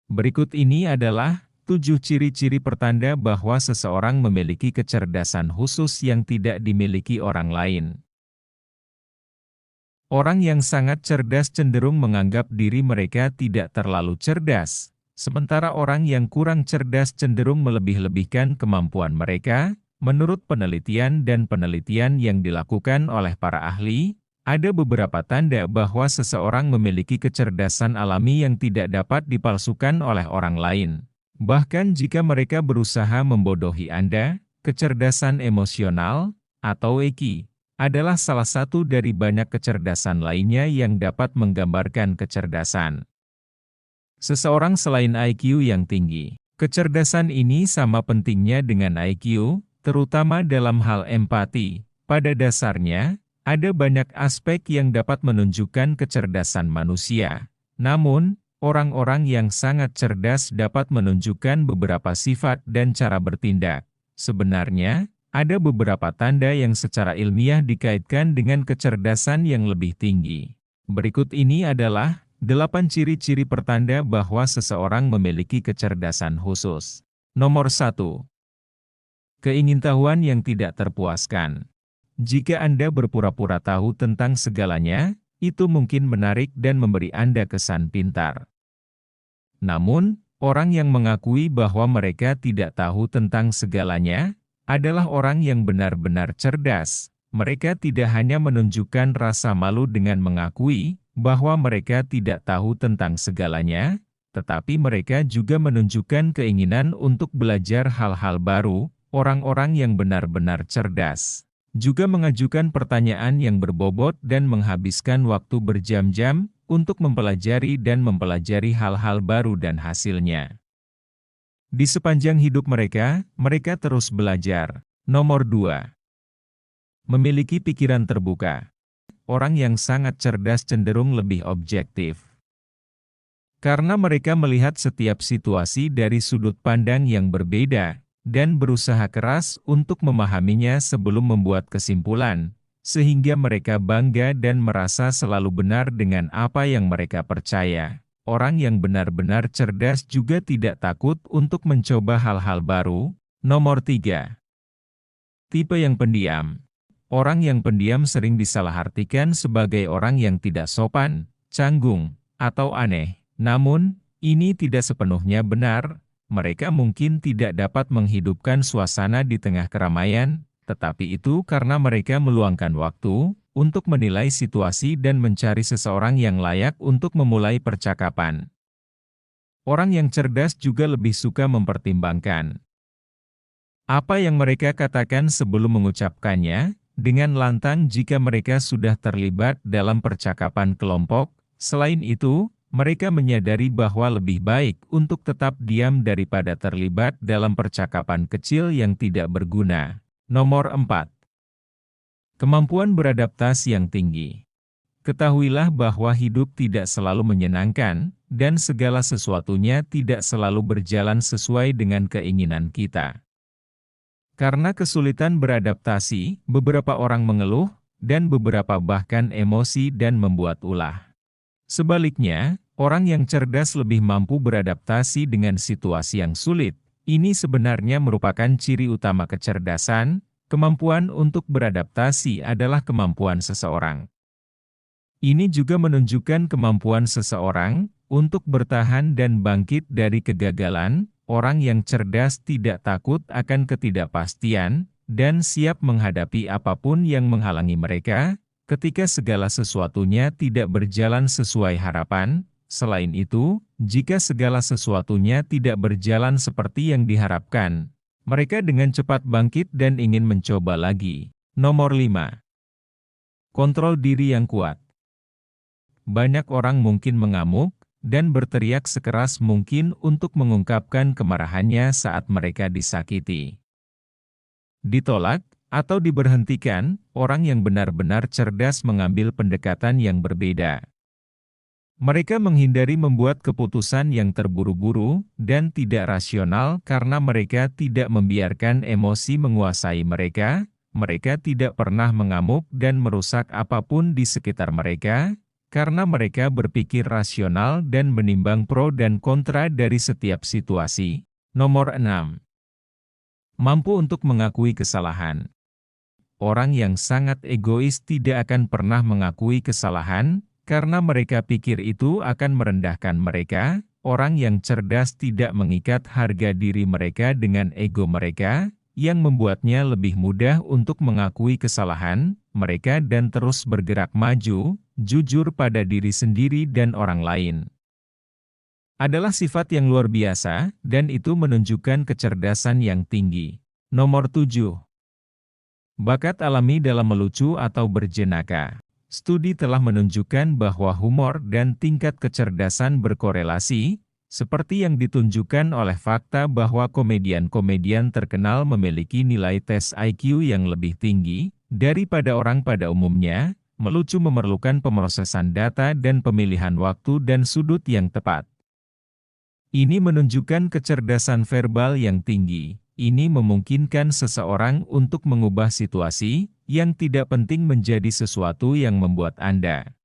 Berikut ini adalah 7 ciri-ciri pertanda bahwa seseorang memiliki kecerdasan khusus yang tidak dimiliki orang lain. Orang yang sangat cerdas cenderung menganggap diri mereka tidak terlalu cerdas, sementara orang yang kurang cerdas cenderung melebih-lebihkan kemampuan mereka. Menurut penelitian yang dilakukan oleh para ahli, ada beberapa tanda bahwa seseorang memiliki kecerdasan alami yang tidak dapat dipalsukan oleh orang lain. Bahkan jika mereka berusaha membodohi Anda, kecerdasan emosional, atau EQ, adalah salah satu dari banyak kecerdasan lainnya yang dapat menggambarkan kecerdasan seseorang selain IQ yang tinggi. Kecerdasan ini sama pentingnya dengan IQ, terutama dalam hal empati. Pada dasarnya, ada banyak aspek yang dapat menunjukkan kecerdasan manusia. Namun, orang-orang yang sangat cerdas dapat menunjukkan beberapa sifat dan cara bertindak. Sebenarnya, ada beberapa tanda yang secara ilmiah dikaitkan dengan kecerdasan yang lebih tinggi. Berikut ini adalah 8 ciri-ciri pertanda bahwa seseorang memiliki kecerdasan khusus. Nomor 1. Keingintahuan yang tidak terpuaskan. Jika Anda berpura-pura tahu tentang segalanya, itu mungkin menarik dan memberi Anda kesan pintar. Namun, orang yang mengakui bahwa mereka tidak tahu tentang segalanya, adalah orang yang benar-benar cerdas. Mereka tidak hanya menunjukkan rasa malu dengan mengakui bahwa mereka tidak tahu tentang segalanya, tetapi mereka juga menunjukkan keinginan untuk belajar hal-hal baru. Orang-orang yang benar-benar cerdas juga mengajukan pertanyaan yang berbobot dan menghabiskan waktu berjam-jam untuk mempelajari hal-hal baru dan hasilnya. Di sepanjang hidup mereka, mereka terus belajar. Nomor 2. Memiliki pikiran terbuka. Orang yang sangat cerdas cenderung lebih objektif. Karena mereka melihat setiap situasi dari sudut pandang yang berbeda, dan berusaha keras untuk memahaminya sebelum membuat kesimpulan, sehingga mereka bangga dan merasa selalu benar dengan apa yang mereka percaya. Orang yang benar-benar cerdas juga tidak takut untuk mencoba hal-hal baru. Nomor 3. Tipe yang pendiam. Orang yang pendiam sering disalahartikan sebagai orang yang tidak sopan, canggung, atau aneh. Namun, ini tidak sepenuhnya benar. Mereka mungkin tidak dapat menghidupkan suasana di tengah keramaian, tetapi itu karena mereka meluangkan waktu untuk menilai situasi dan mencari seseorang yang layak untuk memulai percakapan. Orang yang cerdas juga lebih suka mempertimbangkan apa yang mereka katakan sebelum mengucapkannya, dengan lantang jika mereka sudah terlibat dalam percakapan kelompok. Selain itu, mereka menyadari bahwa lebih baik untuk tetap diam daripada terlibat dalam percakapan kecil yang tidak berguna. Nomor 4. Kemampuan beradaptasi yang tinggi. Ketahuilah bahwa hidup tidak selalu menyenangkan, dan segala sesuatunya tidak selalu berjalan sesuai dengan keinginan kita. Karena kesulitan beradaptasi, beberapa orang mengeluh, dan beberapa bahkan emosi dan membuat ulah. Sebaliknya, orang yang cerdas lebih mampu beradaptasi dengan situasi yang sulit. Ini sebenarnya merupakan ciri utama kecerdasan. Kemampuan untuk beradaptasi adalah kemampuan seseorang. Ini juga menunjukkan kemampuan seseorang untuk bertahan dan bangkit dari kegagalan. Orang yang cerdas tidak takut akan ketidakpastian, dan siap menghadapi apapun yang menghalangi mereka, ketika segala sesuatunya tidak berjalan sesuai harapan. Selain itu, jika segala sesuatunya tidak berjalan seperti yang diharapkan, mereka dengan cepat bangkit dan ingin mencoba lagi. Nomor 5. Kontrol diri yang kuat. Banyak orang mungkin mengamuk dan berteriak sekeras mungkin untuk mengungkapkan kemarahannya saat mereka disakiti, ditolak, atau diberhentikan. Orang yang benar-benar cerdas mengambil pendekatan yang berbeda. Mereka menghindari membuat keputusan yang terburu-buru dan tidak rasional karena mereka tidak membiarkan emosi menguasai mereka. Mereka tidak pernah mengamuk dan merusak apapun di sekitar mereka. karena mereka berpikir rasional dan menimbang pro dan kontra dari setiap situasi. Nomor 6. Mampu untuk mengakui kesalahan. Orang yang sangat egois tidak akan pernah mengakui kesalahan, karena mereka pikir itu akan merendahkan mereka. Orang yang cerdas tidak mengikat harga diri mereka dengan ego mereka, yang membuatnya lebih mudah untuk mengakui kesalahan mereka dan terus bergerak maju, jujur pada diri sendiri dan orang lain. Adalah sifat yang luar biasa, dan itu menunjukkan kecerdasan yang tinggi. Nomor 7. Bakat alami dalam melucu atau berjenaka. Studi telah menunjukkan bahwa humor dan tingkat kecerdasan berkorelasi, seperti yang ditunjukkan oleh fakta bahwa komedian-komedian terkenal memiliki nilai tes IQ yang lebih tinggi daripada orang pada umumnya. Melucu memerlukan pemrosesan data dan pemilihan waktu dan sudut yang tepat. Ini menunjukkan kecerdasan verbal yang tinggi. Ini memungkinkan seseorang untuk mengubah situasi yang tidak penting menjadi sesuatu yang membuat Anda